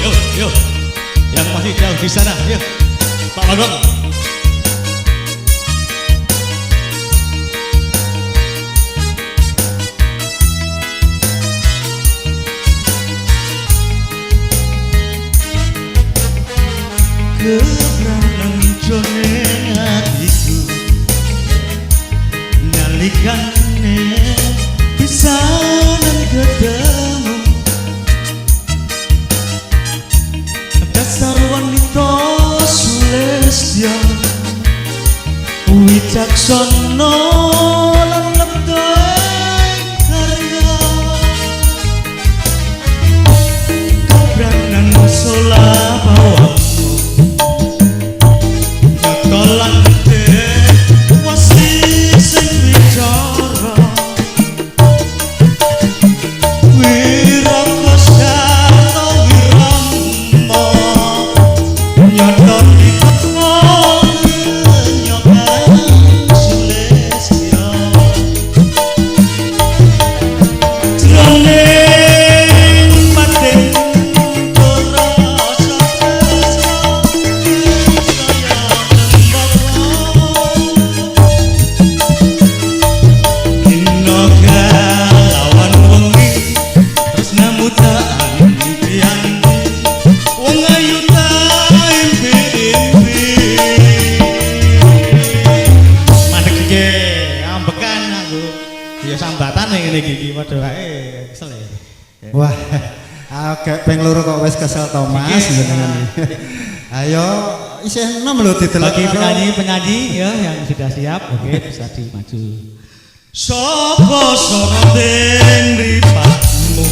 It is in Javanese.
Yo. Yang masih jauh di sana, yuk. Pak Bagong. Keberangan jone hatiku nalikane bisa nang ketemu dasar wanita sulestya wicaksana lan lemah karya keberangan solah bawa Wah, agak peng loro kok wis kesel Thomas jenengan. Ayo isih enom lho didelok. Bagi penyanyi ya yang sudah siap, oke bisa dimaju. Sapa sora den ripatmu